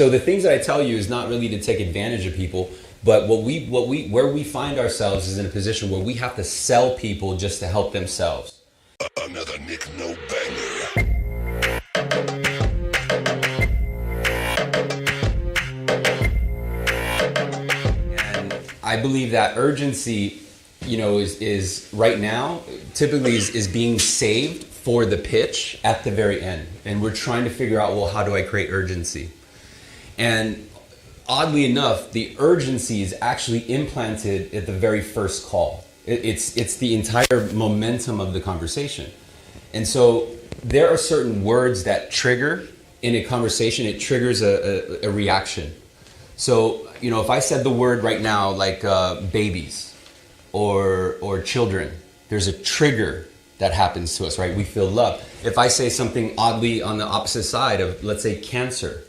So the things that I tell you is not really to take advantage of people, but where we find ourselves is in a position where we have to sell people just to help themselves. Another Nick No Banger. And I believe that urgency, is right now typically is being saved for the pitch at the very end. And we're trying to figure out, well, how do I create urgency? And oddly enough, the urgency is actually implanted at the very first call. It's the entire momentum of the conversation. And so there are certain words that trigger in a conversation, it triggers a reaction. So, if I said the word right now, like babies or children, there's a trigger that happens to us, right? We feel love. If I say something oddly on the opposite side of, let's say, cancer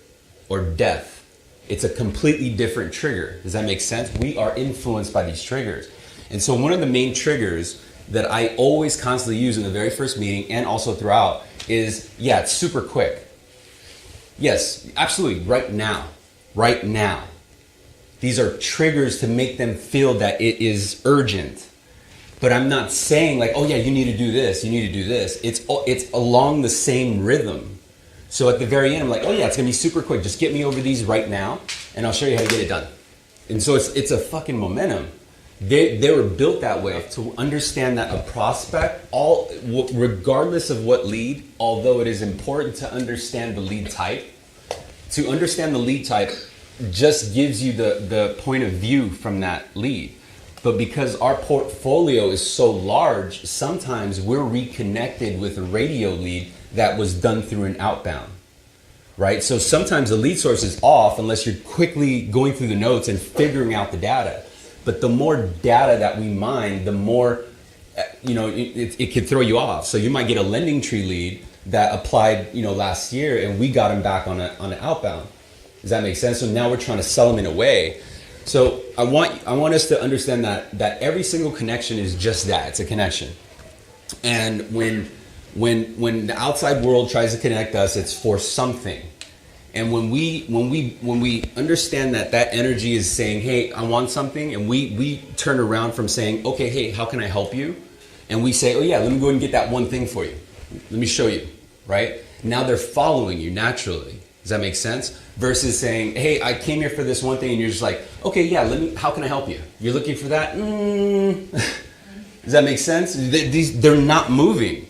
or death, it's a completely different trigger. Does that make sense? We are influenced by these triggers. And so one of the main triggers that I always constantly use in the very first meeting and also throughout is, it's super quick. Yes, absolutely, right now. Right now. These are triggers to make them feel that it is urgent. But I'm not saying like, oh yeah, you need to do this, you need to do this. It's along the same rhythm. So at the very end, I'm like, oh yeah, it's gonna be super quick. Just get me over these right now, and I'll show you how to get it done. And so it's a fucking momentum. They were built that way to understand that a prospect, regardless of what lead, although it is important to understand the lead type, to understand the lead type just gives you the point of view from that lead. But because our portfolio is so large, sometimes we're reconnected with a radio lead that was done through an outbound, right? So sometimes the lead source is off unless you're quickly going through the notes and figuring out the data. But the more data that we mine, the more, it could throw you off. So you might get a lending tree lead that applied, last year, and we got him back on an outbound. Does that make sense? So now we're trying to sell him in a way. So I want us to understand that every single connection is just that. It's a connection. And when the outside world tries to connect us, it's for something. And when we understand that energy is saying, hey, I want something, and we turn around from saying, okay, hey, how can I help you? And we say, oh yeah, let me go and get that one thing for you. Let me show you, right? Now they're following you naturally. Does that make sense? Versus saying, hey, I came here for this one thing, and you're just like, okay, yeah, how can I help you? You're looking for that? Does that make sense? They're not moving.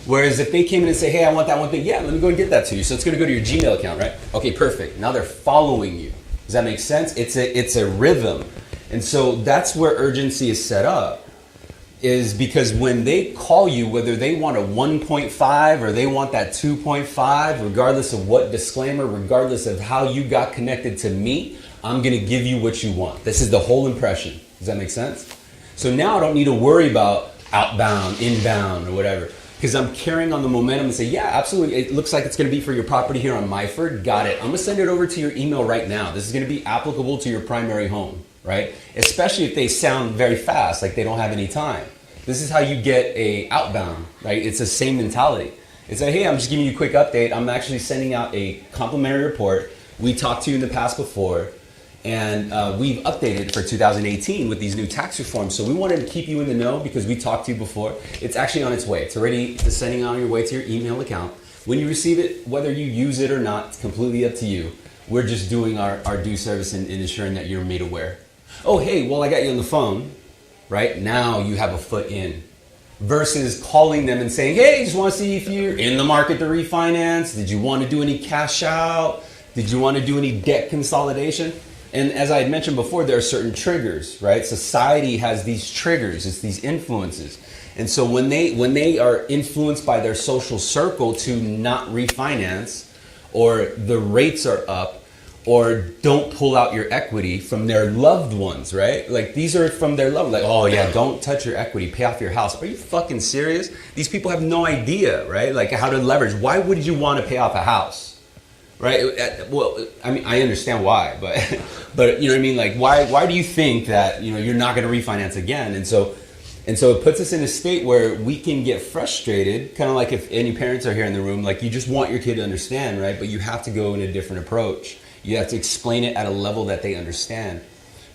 Whereas if they came in and say, hey, I want that one thing, yeah, let me go and get that to you. So it's going to go to your Gmail account, right? Okay, perfect. Now they're following you. Does that make sense? It's a rhythm. And so that's where urgency is set up, is because when they call you, whether they want a 1.5 or they want that 2.5, regardless of what disclaimer, regardless of how you got connected to me, I'm going to give you what you want. This is the whole impression. Does that make sense? So now I don't need to worry about outbound, inbound, or whatever, because I'm carrying on the momentum and say, yeah, absolutely. It looks like it's going to be for your property here on Myford. Got it. I'm going to send it over to your email right now. This is going to be applicable to your primary home, right? Especially if they sound very fast, like they don't have any time. This is how you get a outbound, right? It's the same mentality. It's like, hey, I'm just giving you a quick update. I'm actually sending out a complimentary report. We talked to you in the past before, and we've updated for 2018 with these new tax reforms. So we wanted to keep you in the know because we talked to you before. It's actually on its way. It's already sending on your way to your email account. When you receive it, whether you use it or not, it's completely up to you. We're just doing our due service in ensuring that you're made aware. Oh, hey, well, I got you on the phone. Right? Now you have a foot in. Versus calling them and saying, hey, just want to see if you're in the market to refinance. Did you want to do any cash out? Did you want to do any debt consolidation? And as I had mentioned before, there are certain triggers, right? Society has these triggers. It's these influences. And so when they are influenced by their social circle to not refinance, or the rates are up, or don't pull out your equity from their loved ones, right? Like these are from their loved ones. Like, oh yeah, don't touch your equity, pay off your house. Are you fucking serious? These people have no idea, right? Like how to leverage. Why would you want to pay off a house, right? Well, I mean, I understand why, but you know what I mean? Like why do you think that, you're not going to refinance again? And so And so it puts us in a state where we can get frustrated, kind of like if any parents are here in the room, like you just want your kid to understand, right? But you have to go in a different approach. You have to explain it at a level that they understand.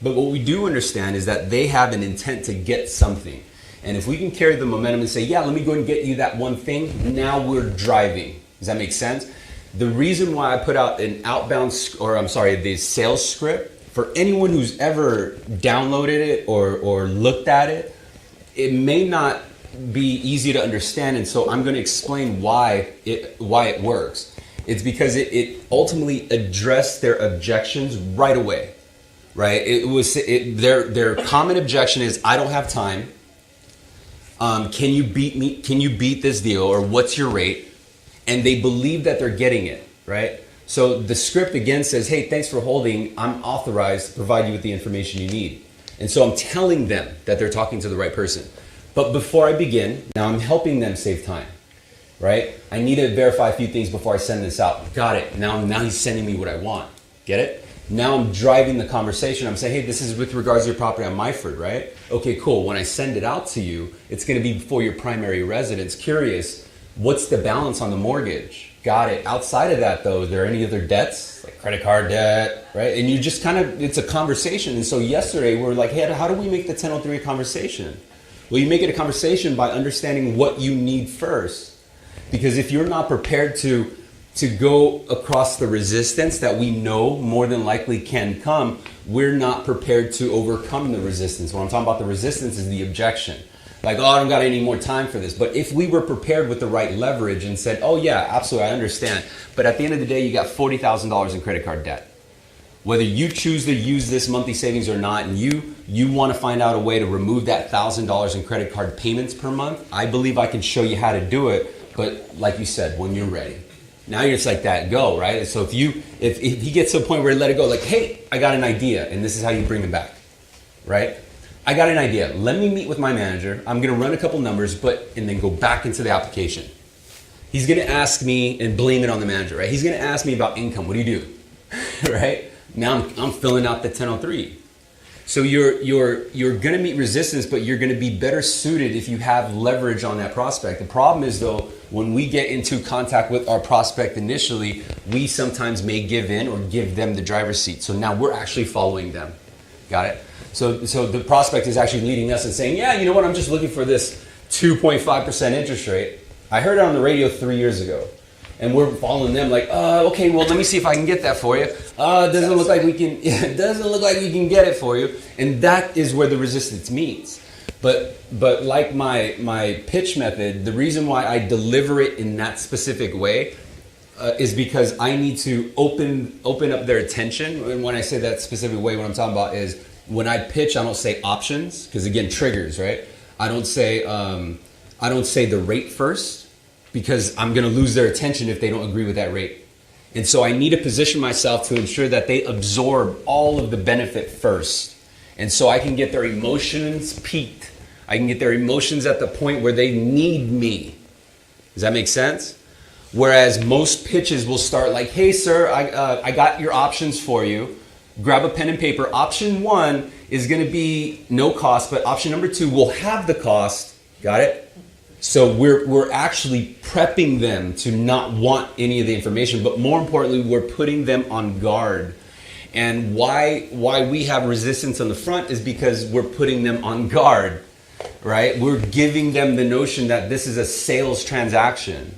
But what we do understand is that they have an intent to get something. And if we can carry the momentum and say, yeah, let me go and get you that one thing, now we're driving. Does that make sense? The reason why I put out an the sales script, for anyone who's ever downloaded it or looked at it, it may not be easy to understand, and so I'm going to explain why it works. It's because it ultimately addressed their objections right away, right? Their common objection is, I don't have time. Can you beat me? Can you beat this deal? Or what's your rate? And they believe that they're getting it, right? So the script again says, hey, thanks for holding. I'm authorized to provide you with the information you need. And so I'm telling them that they're talking to the right person. But before I begin, now I'm helping them save time, right? I need to verify a few things before I send this out. Got it. Now he's sending me what I want. Get it? Now I'm driving the conversation. I'm saying, hey, this is with regards to your property on Myford, right? Okay, cool. When I send it out to you, it's going to be for your primary residence. Curious, what's the balance on the mortgage? Got it. Outside of that, though, are there any other debts, like credit card debt, right? And you just it's a conversation. And so yesterday we were like, hey, how do we make the 1003 a conversation? Well, you make it a conversation by understanding what you need first. Because if you're not prepared to go across the resistance that we know more than likely can come, we're not prepared to overcome the resistance. When I'm talking about the resistance is the objection. Like, oh, I don't got any more time for this. But if we were prepared with the right leverage and said, oh yeah, absolutely, I understand. But at the end of the day, you got $40,000 in credit card debt. Whether you choose to use this monthly savings or not, and you want to find out a way to remove that $1,000 in credit card payments per month, I believe I can show you how to do it. But like you said, when you're ready. Now you're just like that, go, right? So if he gets to a point where he let it go, like, hey, I got an idea, and this is how you bring him back, right? I got an idea. Let me meet with my manager. I'm going to run a couple numbers, and then go back into the application. He's going to ask me and blame it on the manager, right? He's going to ask me about income. What do you do, right? Now I'm filling out the 1003. So you're going to meet resistance, but you're going to be better suited if you have leverage on that prospect. The problem is, though, when we get into contact with our prospect initially, we sometimes may give in or give them the driver's seat. So now we're actually following them. Got it? So the prospect is actually leading us and saying, yeah, you know what, I'm just looking for this 2.5% interest rate. I heard it on the radio 3 years ago. And we're following them like, okay, well, let me see if I can get that for you. It doesn't look like we can. It doesn't look like we can get it for you. And that is where the resistance meets. But like my pitch method, the reason why I deliver it in that specific way is because I need to open up their attention. And when I say that specific way, what I'm talking about is when I pitch, I don't say options, because again, triggers, right? I don't say the rate first, because I'm going to lose their attention if they don't agree with that rate. And so I need to position myself to ensure that they absorb all of the benefit first. And so I can get their emotions peaked. I can get their emotions at the point where they need me. Does that make sense? Whereas most pitches will start like, hey, sir, I got your options for you. Grab a pen and paper. Option 1 is going to be no cost, but option number 2 will have the cost. Got it? So we're actually prepping them to not want any of the information, but more importantly, we're putting them on guard. And why we have resistance on the front is because we're putting them on guard, right? We're giving them the notion that this is a sales transaction.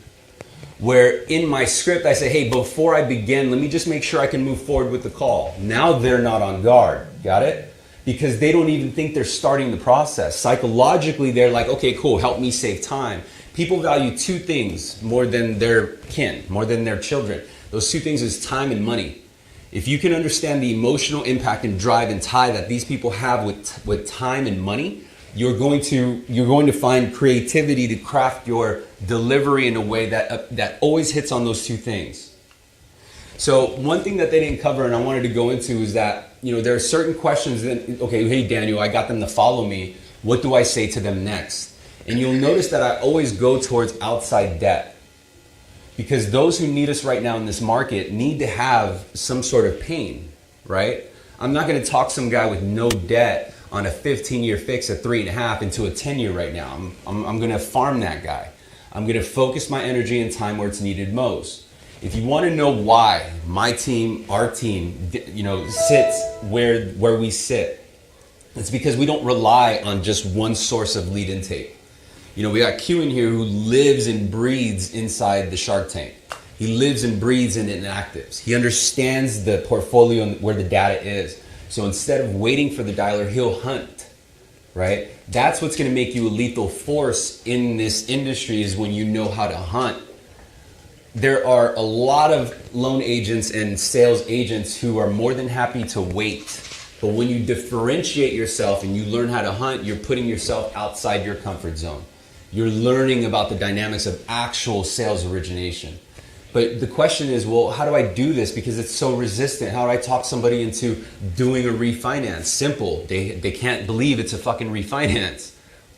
Where in my script I say, hey, before I begin, let me just make sure I can move forward with the call. Now they're not on guard. Got it? Because they don't even think they're starting the process. Psychologically, they're like, okay, cool, help me save time. People value 2 things more than their kin, more than their children. Those 2 things is time and money. If you can understand the emotional impact and drive and tie that these people have with time and money, you're going to find creativity to craft your delivery in a way that always hits on those 2 things. So one thing that they didn't cover and I wanted to go into is that, there are certain questions that, okay, hey, Daniel, I got them to follow me. What do I say to them next? And you'll notice that I always go towards outside debt. Because those who need us right now in this market need to have some sort of pain, right? I'm not going to talk some guy with no debt on a 15-year fix, a 3.5 into a 10-year right now. I'm going to farm that guy. I'm going to focus my energy and time where it's needed most. If you want to know why my team, our team, sits where we sit, it's because we don't rely on just one source of lead intake. We got Q in here who lives and breathes inside the Shark Tank. He lives and breathes in inactives. He understands the portfolio and where the data is. So instead of waiting for the dialer, he'll hunt, right? That's what's going to make you a lethal force in this industry, is when you know how to hunt. There are a lot of loan agents and sales agents who are more than happy to wait. But when you differentiate yourself and you learn how to hunt, you're putting yourself outside your comfort zone. You're learning about the dynamics of actual sales origination. But the question is, well, how do I do this? Because it's so resistant. How do I talk somebody into doing a refinance? Simple. They can't believe it's a fucking refinance.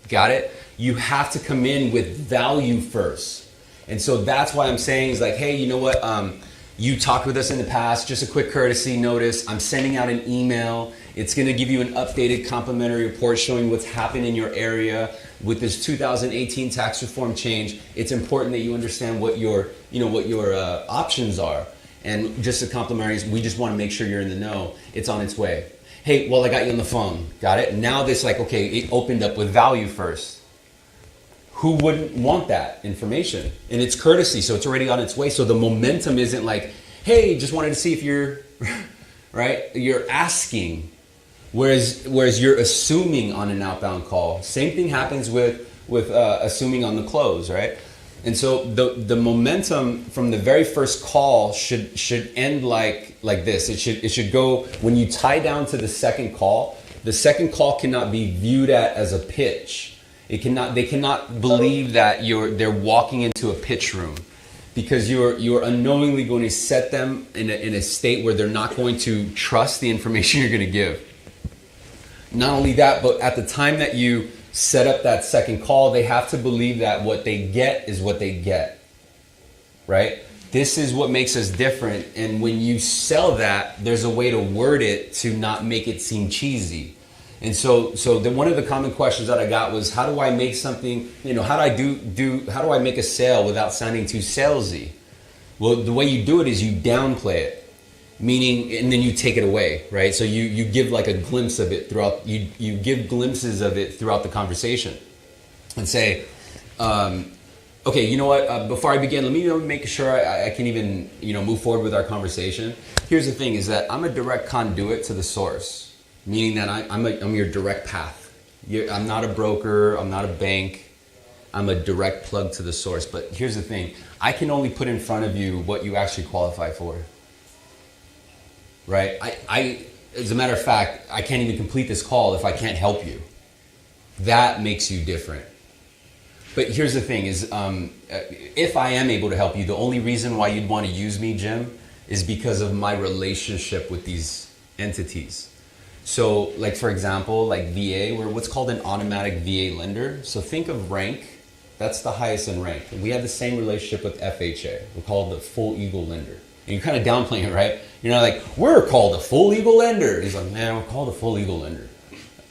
Got it? You have to come in with value first. And so that's why I'm saying is like, hey, you know what? You talked with us in the past, just a quick courtesy notice. I'm sending out an email. It's going to give you an updated complimentary report showing what's happened in your area with this 2018 tax reform change. It's important that you understand what your options are. And just a complimentary, we just want to make sure you're in the know. It's on its way. Hey, well, I got you on the phone. Got it? Now this it opened up with value first. Who wouldn't want that information? And it's courtesy, so it's already on its way. So the momentum isn't like, hey, just wanted to see if you're, right? You're asking, whereas you're assuming on an outbound call. Same thing happens with assuming on the close, right? And so the momentum from the very first call should end like this. It should go, when you tie down to the second call cannot be viewed as a pitch. They cannot believe that they're walking into a pitch room, because you're unknowingly going to set them in a state where they're not going to trust the information you're going to give. Not only that, but at the time that you set up that second call, they have to believe that what they get is what they get, right? This is what makes us different. And when you sell that, there's a way to word it to not make it seem cheesy. And so one of the common questions that I got was, how do I make something, how do I make a sale without sounding too salesy? Well, the way you do it is you downplay it, meaning, and then you take it away, right? So you give like a glimpse of it throughout, you give glimpses of it throughout the conversation and say, okay, you know what, before I begin, let me make sure I can even, move forward with our conversation. Here's the thing, is that I'm a direct conduit to the source. Meaning that I'm your direct path. I'm not a broker, I'm not a bank, I'm a direct plug to the source. But here's the thing, I can only put in front of you what you actually qualify for. Right? I as a matter of fact, I can't even complete this call if I can't help you. That makes you different. But here's the thing is, if I am able to help you, the only reason why you'd want to use me, Jim, is because of my relationship with these entities. So like, for example, like VA, we're what's called an automatic VA lender. So think of rank, that's the highest in rank. We have the same relationship with FHA. We're called the full eagle lender. And you're kind of downplaying it, right? You're not like, we're called a full eagle lender. He's like, man, we're called a full eagle lender.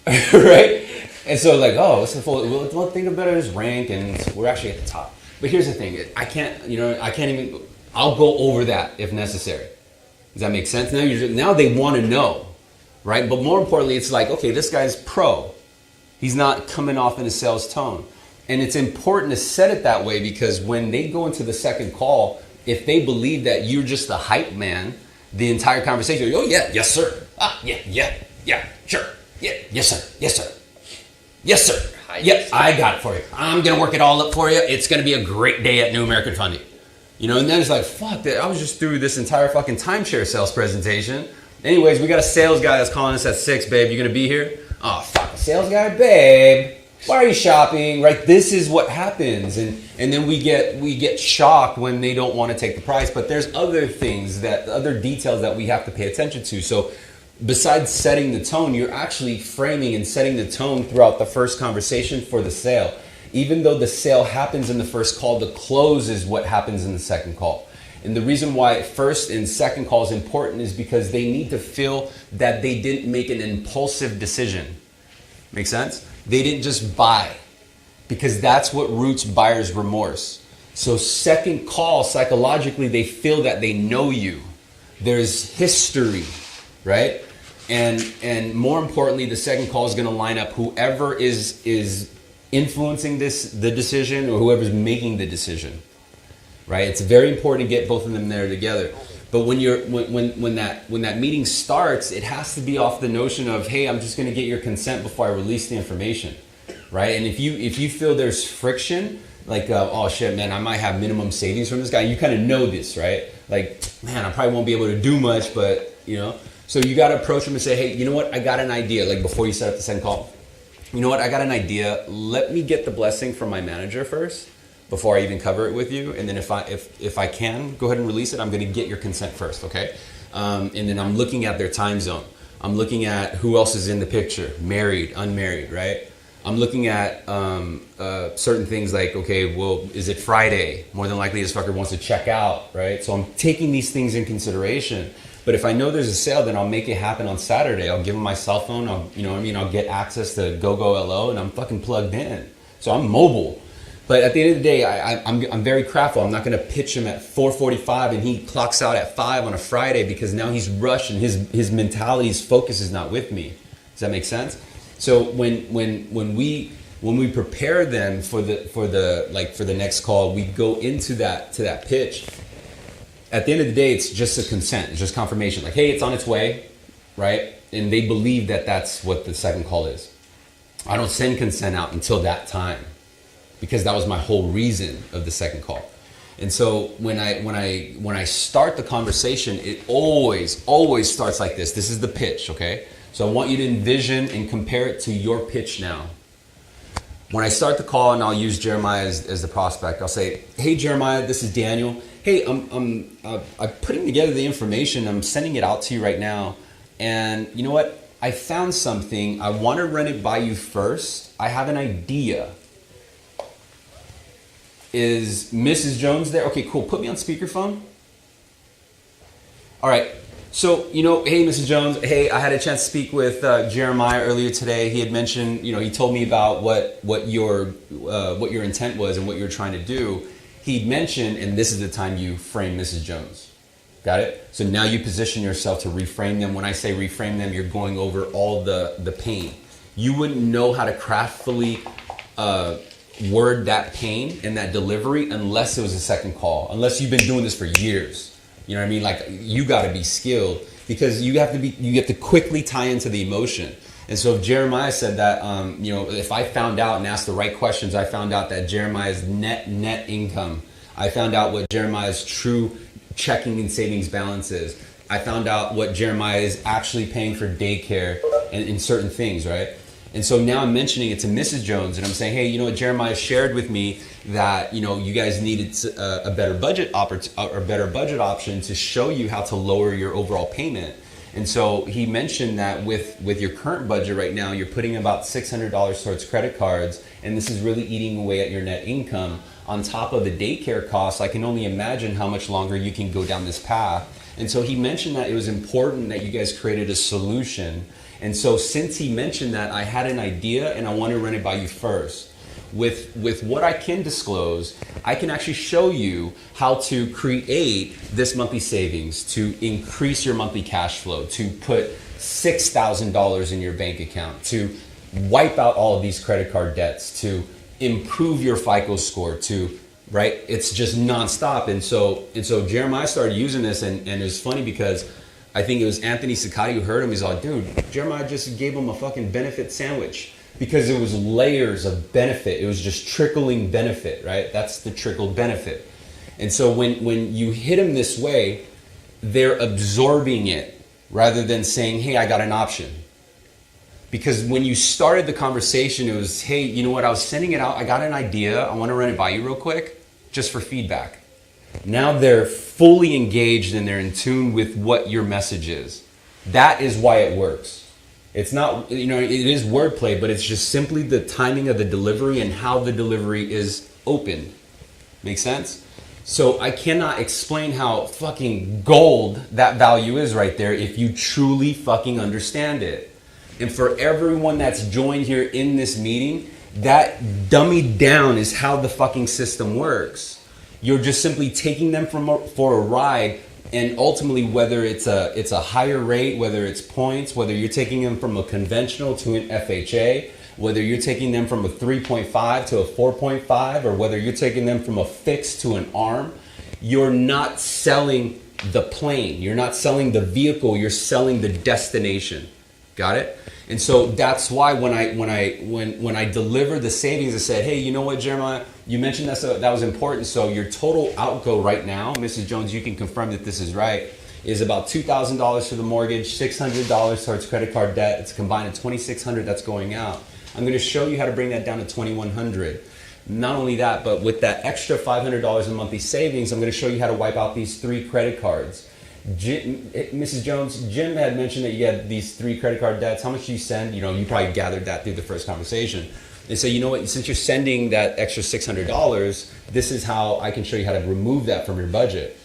Right? And so like, oh, what's the full, well, think about it as rank, and we're actually at the top. But here's the thing, I can't even, I'll go over that if necessary. Does that make sense? Now they want to know. Right? But more importantly, it's like, okay, this guy's pro. He's not coming off in a sales tone. And it's important to set it that way, because when they go into the second call, if they believe that you're just the hype man, the entire conversation, oh yeah, yes sir. Yeah, sure. Yeah, yes sir. Yes sir. Yeah, I got it for you. I'm going to work it all up for you. It's going to be a great day at New American Funding. And then it's like, fuck that. I was just through this entire fucking timeshare sales presentation. Anyways, we got a sales guy that's calling us at 6, babe. You gonna be here? Oh, fuck, a sales guy? Babe, why are you shopping? Right? This is what happens. And then we get shocked when they don't want to take the price. But there's other things, other details that we have to pay attention to. So besides setting the tone, you're actually framing and setting the tone throughout the first conversation for the sale. Even though the sale happens in the first call, the close is what happens in the second call. And the reason why first and second call is important is because they need to feel that they didn't make an impulsive decision. Make sense? They didn't just buy, because that's what roots buyer's remorse. So second call, psychologically, they feel that they know you. There's history, right? And more importantly, the second call is going to line up whoever is influencing the decision, or whoever's making the decision, right? It's very important to get both of them there together. But when that meeting starts, it has to be off the notion of, hey, I'm just going to get your consent before I release the information, right? And if you feel there's friction, like, oh shit, man, I might have minimum savings from this guy. You kind of know this, right? Like, man, I probably won't be able to do much, but you know. So you got to approach them and say, hey, you know what? I got an idea. Like before you set up the second call, you know what? I got an idea. Let me get the blessing from my manager first before I even cover it with you. And then if I can, go ahead and release it. I'm going to get your consent first, okay? And then I'm looking at their time zone. I'm looking at who else is in the picture, married, unmarried, right? I'm looking at certain things like, okay, well, is it Friday? More than likely this fucker wants to check out, right? So I'm taking these things in consideration. But if I know there's a sale, then I'll make it happen on Saturday. I'll give them my cell phone. I'll get access to GoGoLO, and I'm fucking plugged in. So I'm mobile. But at the end of the day, I'm very craftful. I'm not going to pitch him at 4:45 and he clocks out at 5 on a Friday, because now he's rushed and his mentality, his focus is not with me. Does that make sense? So when we prepare them for the next call, we go into that pitch. At the end of the day, it's just a consent. It's just confirmation. Like, hey, it's on its way, right? And they believe that that's what the second call is. I don't send consent out until that time, because that was my whole reason of the second call. And so when I start the conversation, it always starts like this. This is the pitch, okay? So I want you to envision and compare it to your pitch now. When I start the call, and I'll use Jeremiah as the prospect, I'll say, hey, Jeremiah, this is Daniel. Hey, I'm putting together the information. I'm sending it out to you right now. And you know what? I found something. I want to run it by you first. I have an idea. Is Mrs. Jones there? Okay, cool. Put me on speakerphone. All right. So, hey, Mrs. Jones. Hey, I had a chance to speak with Jeremiah earlier today. He had mentioned, he told me about what your intent was and what you were trying to do. He'd mentioned, and this is the time you frame Mrs. Jones. Got it? So now you position yourself to reframe them. When I say reframe them, you're going over all the pain. You wouldn't know how to craftfully word that pain and that delivery unless it was a second call, unless you've been doing this for years. You know what I mean? Like, you got to be skilled, because you have to quickly tie into the emotion. And so if Jeremiah said that, if I found out and asked the right questions, I found out that Jeremiah's net income, I found out what Jeremiah's true checking and savings balance is. I found out what Jeremiah is actually paying for daycare and in certain things, right? And so now I'm mentioning it to Mrs. Jones, and I'm saying, hey, Jeremiah shared with me that, you guys needed a better budget option to show you how to lower your overall payment. And so he mentioned that with your current budget right now, you're putting about $600 towards credit cards, and this is really eating away at your net income. On top of the daycare costs, I can only imagine how much longer you can go down this path. And so he mentioned that it was important that you guys created a solution. And so since he mentioned that, I had an idea, and I want to run it by you first. With what I can disclose, I can actually show you how to create this monthly savings, to increase your monthly cash flow, to put $6,000 in your bank account, to wipe out all of these credit card debts, to improve your FICO score, right? It's just nonstop. And so Jeremiah started using this, and it was funny because I think it was Anthony Sicati who heard him. He's like, dude, Jeremiah just gave him a fucking benefit sandwich. Because it was layers of benefit. It was just trickling benefit, right? That's the trickled benefit. And so when you hit them this way, they're absorbing it rather than saying, hey, I got an option. Because when you started the conversation, it was, hey, you know what? I was sending it out. I got an idea. I want to run it by you real quick, just for feedback. Now they're fully engaged and they're in tune with what your message is. That is why it works. It's not, it is wordplay, but it's just simply the timing of the delivery and how the delivery is opened. Make sense? So I cannot explain how fucking gold that value is right there if you truly fucking understand it. And for everyone that's joined here in this meeting, that dummied down is how the fucking system works. You're just simply taking them for a ride, and ultimately, whether it's a higher rate, whether it's points, whether you're taking them from a conventional to an FHA, whether you're taking them from a 3.5 to a 4.5, or whether you're taking them from a fixed to an ARM, you're not selling the plane, you're not selling the vehicle, you're selling the destination. Got it? And so that's why when I deliver the savings, I said, hey, you know what, Jeremiah, you mentioned that was important. So your total outgo right now, Mrs. Jones, you can confirm that this is right, is about $2,000 for the mortgage, $600 towards credit card debt. It's combined at $2,600 that's going out. I'm going to show you how to bring that down to $2,100. Not only that, but with that extra $500 in monthly savings, I'm going to show you how to wipe out these 3 credit cards. Mrs. Jones, Jim had mentioned that you had these 3 credit card debts. How much do you send? You know, you probably gathered that through the first conversation. And so, you know what, since you're sending that extra $600, this is how I can show you how to remove that from your budget.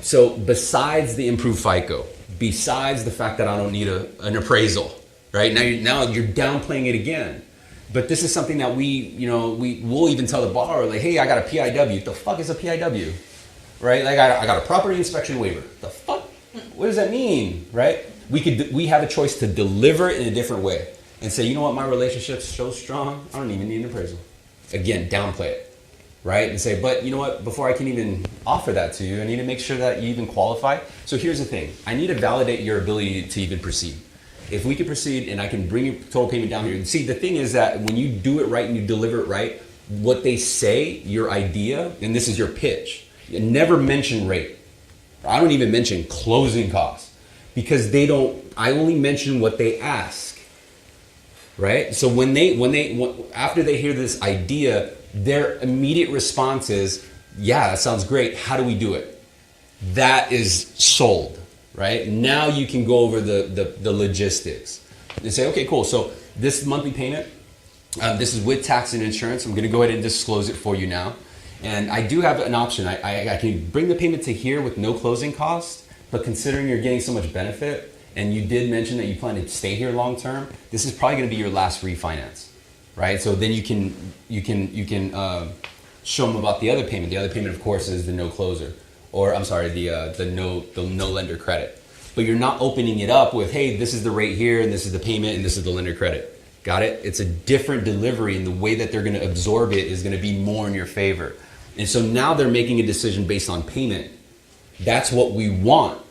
So besides the improved FICO, besides the fact that I don't need an appraisal, right? Now you're downplaying it again. But this is something that we'll even tell the borrower, like, hey, I got a PIW. The fuck is a PIW? Right? Like, I got a property inspection waiver. The fuck? What does that mean? Right? We have a choice to deliver it in a different way and say, you know what, my relationship's so strong, I don't even need an appraisal. Again, downplay it. Right? And say, but you know what, before I can even offer that to you, I need to make sure that you even qualify. So here's the thing. I need to validate your ability to even proceed. If we can proceed and I can bring your total payment down here. See, the thing is that when you do it right and you deliver it right, what they say, your idea, and this is your pitch, you never mention rate. I don't even mention closing costs because I only mention what they ask, right? So when after they hear this idea, their immediate response is, yeah, that sounds great. How do we do it? That is sold. Right? Now you can go over the logistics and say, okay, cool. So this monthly payment, this is with tax and insurance. I'm going to go ahead and disclose it for you now. And I do have an option. I can bring the payment to here with no closing cost, but considering you're getting so much benefit, and you did mention that you plan to stay here long term, this is probably going to be your last refinance, right? So then you can show them about the other payment. The other payment, of course, is the no closer. Or I'm sorry, the no lender credit. But you're not opening it up with, hey, this is the rate here, and this is the payment, and this is the lender credit. Got it? It's a different delivery, and the way that they're going to absorb it is going to be more in your favor. And so now they're making a decision based on payment. That's what we want,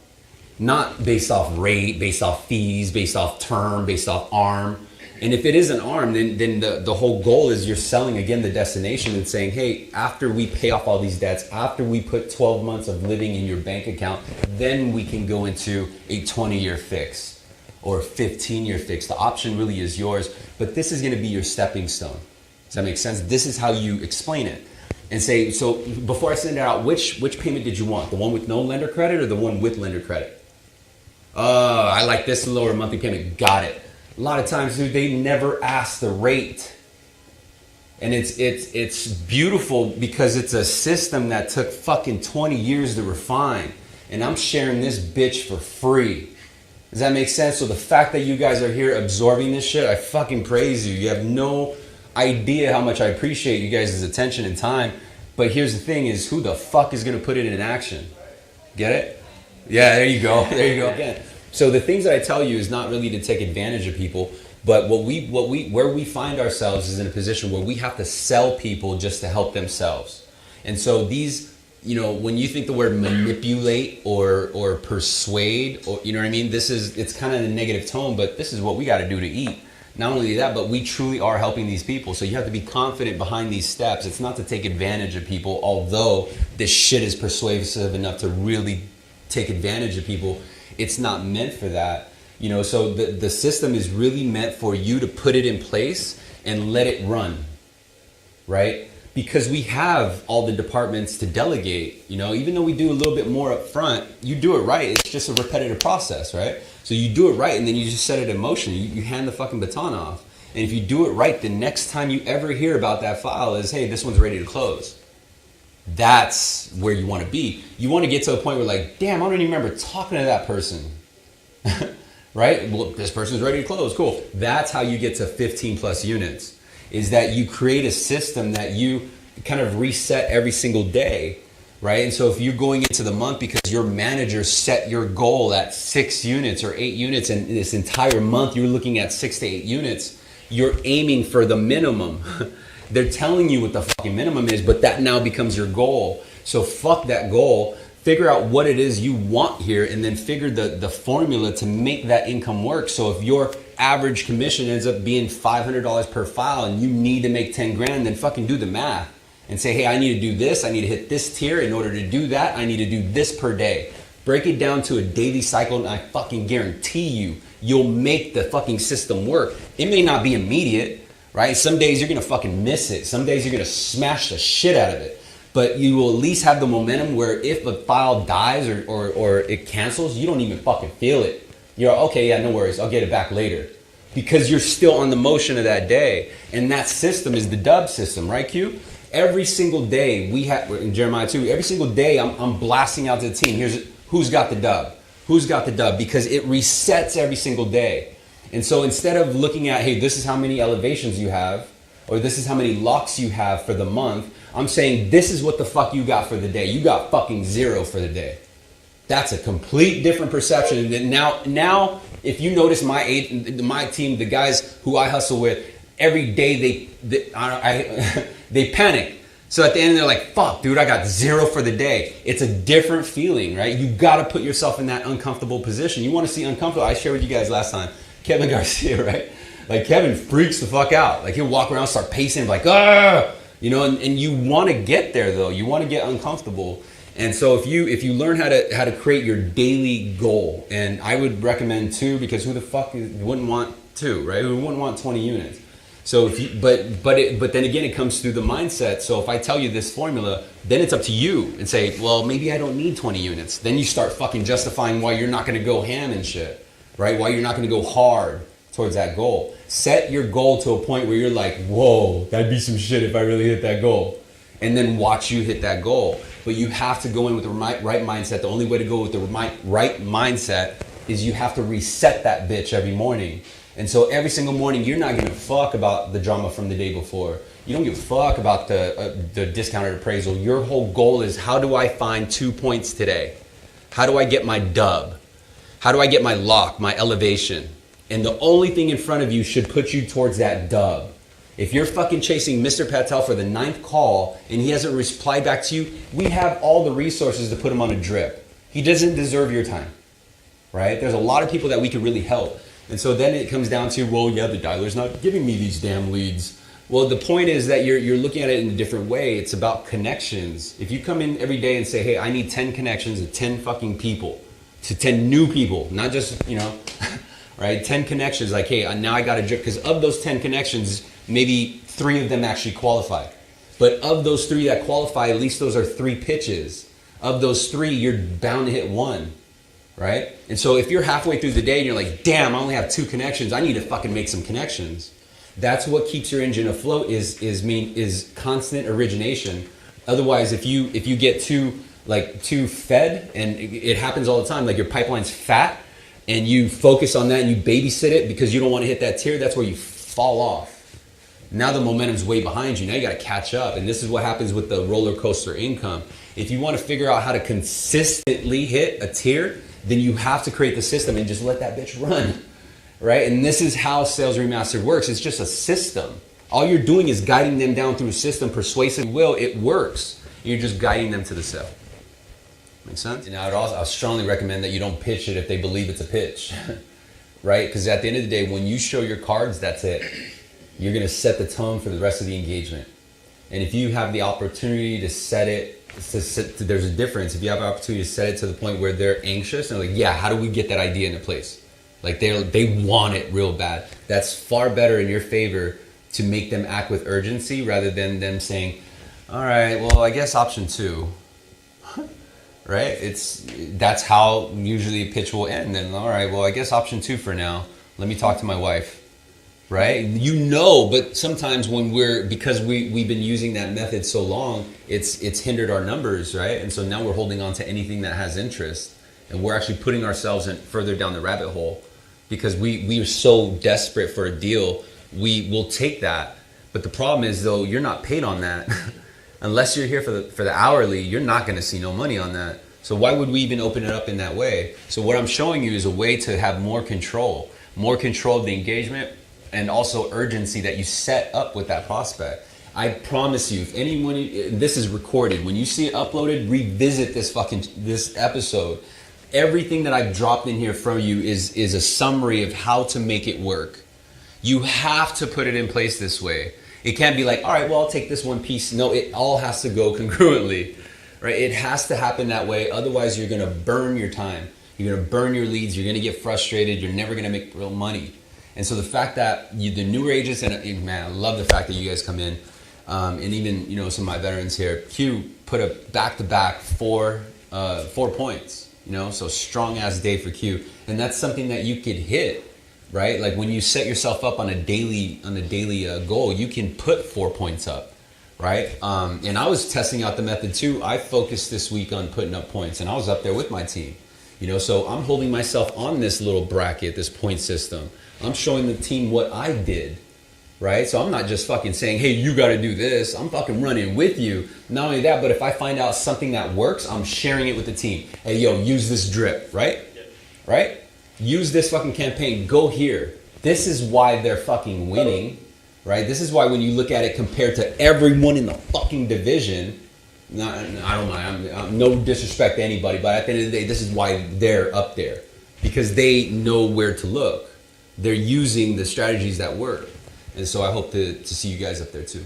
not based off rate, based off fees, based off term, based off ARM. And if it is an ARM, then the whole goal is you're selling, again, the destination and saying, hey, after we pay off all these debts, after we put 12 months of living in your bank account, then we can go into a 20-year fix or a 15-year fix. The option really is yours, but this is going to be your stepping stone. Does that make sense? This is how you explain it. And say, so before I send it out, which payment did you want? The one with no lender credit or the one with lender credit? I like this lower monthly payment. Got it. A lot of times, dude, they never ask the rate. And it's beautiful because it's a system that took fucking 20 years to refine. And I'm sharing this bitch for free. Does that make sense? So the fact that you guys are here absorbing this shit, I fucking praise you. You have no idea how much I appreciate you guys' attention and time. But here's the thing is, who the fuck is going to put it in action? Get it? Yeah, there you go. There you go. Again. So the things that I tell you is not really to take advantage of people, but where we find ourselves is in a position where we have to sell people just to help themselves. And so these, you know, when you think the word manipulate or persuade, or you know what I mean, it's kind of a negative tone, but this is what we got to do to eat. Not only that, but we truly are helping these people. So you have to be confident behind these steps. It's not to take advantage of people, although this shit is persuasive enough to really take advantage of people. It's not meant for that. You know, so the system is really meant for you to put it in place and let it run, right? Because we have all the departments to delegate, you know, even though we do a little bit more up front, you do it right. It's just a repetitive process, right? So you do it right and then you just set it in motion. You hand the fucking baton off. And if you do it right, the next time you ever hear about that file is, hey, this one's ready to close. That's where you want to be. You want to get to a point where like, damn, I don't even remember talking to that person. right? Well, this person's ready to close. Cool. That's how you get to 15 plus units, is that you create a system that you kind of reset every single day, right? And so if you're going into the month because your manager set your goal at 6 units or 8 units, and this entire month you're looking at 6 to 8 units, you're aiming for the minimum. They're telling you what the fucking minimum is, but that now becomes your goal. So fuck that goal. Figure out what it is you want here, and then figure the formula to make that income work. So if your average commission ends up being $500 per file and you need to make 10 grand, then fucking do the math and say, hey, I need to do this. I need to hit this tier. In order to do that, I need to do this per day. Break it down to a daily cycle, and I fucking guarantee you, you'll make the fucking system work. It may not be immediate, right? Some days you're gonna fucking miss it. Some days you're gonna smash the shit out of it. But you will at least have the momentum where if a file dies or it cancels, you don't even fucking feel it. You're okay, yeah, no worries, I'll get it back later. Because you're still on the motion of that day. And that system is the dub system, right, Q? Every single day we have, in Jeremiah 2, every single day I'm blasting out to the team. Here's who's got the dub. Who's got the dub? Because it resets every single day. And so instead of looking at, hey, this is how many elevations you have, or this is how many locks you have for the month, I'm saying this is what the fuck you got for the day. You got fucking 0 for the day. That's a complete different perception. And now, if you notice my team, the guys who I hustle with, every day they panic. So at the end they're like, fuck, dude, I got 0 for the day. It's a different feeling, right? You got to put yourself in that uncomfortable position. You want to see uncomfortable? I shared with you guys last time, Kevin Garcia, right? Like Kevin freaks the fuck out. Like he'll walk around, start pacing, like, ah, you know, and you want to get there though. You want to get uncomfortable. And so if you learn how to create your daily goal, and I would recommend 2, because who the fuck wouldn't want 2, right? Who wouldn't want 20 units? So if you, but then again, it comes through the mindset. So if I tell you this formula, then it's up to you and say, well, maybe I don't need 20 units. Then you start fucking justifying why you're not going to go ham and shit, right? Why you're not going to go hard towards that goal. Set your goal to a point where you're like, whoa, that'd be some shit if I really hit that goal. And then watch you hit that goal. But you have to go in with the right mindset. The only way to go with the right mindset is you have to reset that bitch every morning. And so every single morning, you're not giving a fuck about the drama from the day before. You don't give a fuck about the discounted appraisal. Your whole goal is, how do I find 2 points today? How do I get my dub? How do I get my lock, my elevation? And the only thing in front of you should put you towards that dub. If you're fucking chasing Mr. Patel for the 9th call and he hasn't replied back to you, we have all the resources to put him on a drip. He doesn't deserve your time, right? There's a lot of people that we could really help. And so then it comes down to, well, yeah, the dialer's not giving me these damn leads. Well, the point is that you're looking at it in a different way. It's about connections. If you come in every day and say, hey, I need 10 connections to 10 fucking people, to 10 new people, not just, you know, right? 10 connections, like, hey, now I got a drip. Because of those 10 connections, maybe 3 of them actually qualify. But of those 3 that qualify, at least those are 3 pitches. Of those 3, you're bound to hit 1, right? And so if you're halfway through the day and you're like, damn, I only have 2 connections, I need to fucking make some connections. That's what keeps your engine afloat, is constant origination. Otherwise, if you get too fed, and it happens all the time, like your pipeline's fat, and you focus on that and you babysit it because you don't want to hit that tier, that's where you fall off. Now the momentum's way behind you. Now you got to catch up. And this is what happens with the roller coaster income. If you want to figure out how to consistently hit a tier, then you have to create the system and just let that bitch run, right? And this is how Sales Remastered works. It's just a system. All you're doing is guiding them down through a system, persuasive will. It works. You're just guiding them to the sale. Make sense? And I would strongly recommend that you don't pitch it if they believe it's a pitch, right? Because at the end of the day, when you show your cards, that's it. You're going to set the tone for the rest of the engagement. And if you have the opportunity to set it, there's a difference. If you have an opportunity to set it to the point where they're anxious and like, yeah, how do we get that idea into place? Like they want it real bad. That's far better in your favor to make them act with urgency rather than them saying, all right, well, I guess option 2. Right? That's how usually a pitch will end. Then, all right, well, I guess option 2 for now. Let me talk to my wife. Right? You know, but sometimes when because we've been using that method so long, it's hindered our numbers, right? And so now we're holding on to anything that has interest, and we're actually putting ourselves in further down the rabbit hole because we are so desperate for a deal. We will take that. But the problem is, though, you're not paid on that. Unless you're here for the hourly, you're not going to see no money on that. So why would we even open it up in that way? So what I'm showing you is a way to have more control of the engagement, and also urgency that you set up with that prospect. I promise you, if anyone, this is recorded, when you see it uploaded, revisit this episode. Everything that I've dropped in here from you is a summary of how to make it work. You have to put it in place this way. It can't be like, all right, well, I'll take this one piece. No, it all has to go congruently, right? It has to happen that way. Otherwise, you're going to burn your time. You're going to burn your leads. You're going to get frustrated. You're never going to make real money. And so the fact that the newer agents, and man, I love the fact that you guys come in, and even some of my veterans here. Q put a back-to-back 4 points. So strong ass day for Q, and that's something that you could hit. Right? Like when you set yourself up on a daily goal, you can put 4 points up, right? And I was testing out the method too. I focused this week on putting up points, and I was up there with my team. So I'm holding myself on this little bracket, this point system. I'm showing the team what I did, right? So I'm not just fucking saying, hey, you got to do this. I'm fucking running with you. Not only that, but if I find out something that works, I'm sharing it with the team. Hey, yo, use this drip, right? Yep. Right? Use this fucking campaign. Go here. This is why they're fucking winning, right? This is why when you look at it compared to everyone in the fucking division, I don't mind. I'm no disrespect to anybody, but at the end of the day, this is why they're up there, because they know where to look. They're using the strategies that work, and so I hope to see you guys up there too.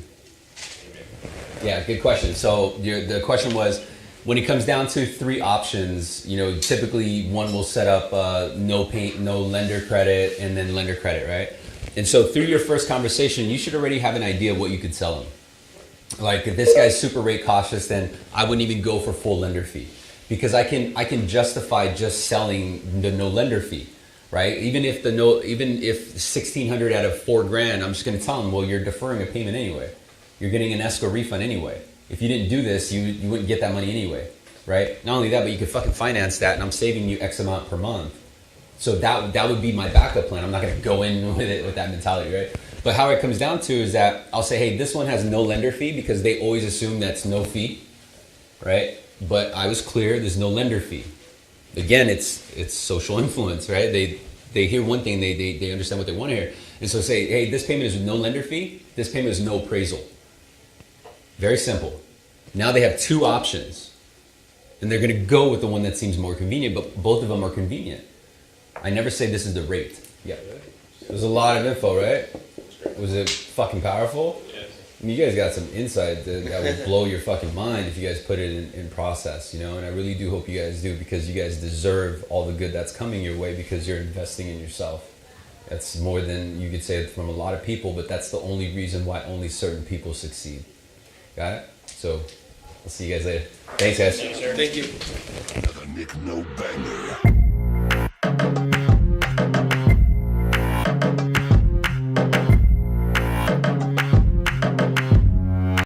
Yeah, good question. So the question was, when it comes down to 3 options, typically one will set up no lender credit, and then lender credit, right? And so through your first conversation, you should already have an idea of what you could sell them. Like if this guy's super rate cautious, then I wouldn't even go for full lender fee, because I can justify just selling the no lender fee, right? Even if $1,600 out of $4,000, I'm just going to tell them, well, you're deferring a payment anyway. You're getting an escrow refund anyway. If you didn't do this, you wouldn't get that money anyway, right? Not only that, but you could fucking finance that, and I'm saving you X amount per month. So that would be my backup plan. I'm not going to go in with it with that mentality, right? But how it comes down to is that I'll say, hey, this one has no lender fee, because they always assume that's no fee, right? But I was clear, there's no lender fee. Again, it's social influence, right? They hear one thing, they understand what they want to hear. And so say, hey, this payment is no lender fee, this payment is no appraisal. Very simple. Now they have 2 options, and they're going to go with the one that seems more convenient, but both of them are convenient. I never say this is the rate. Yeah. There's a lot of info, right? Was it fucking powerful? Yes. I mean, you guys got some insight that will blow your fucking mind if you guys put it in process, and I really do hope you guys do, because you guys deserve all the good that's coming your way, because you're investing in yourself. That's more than you could say from a lot of people, but that's the only reason why only certain people succeed. Got it? So, I'll see you guys later. Thanks, guys. Thanks, sir. Thank you. Another Nick No Banger.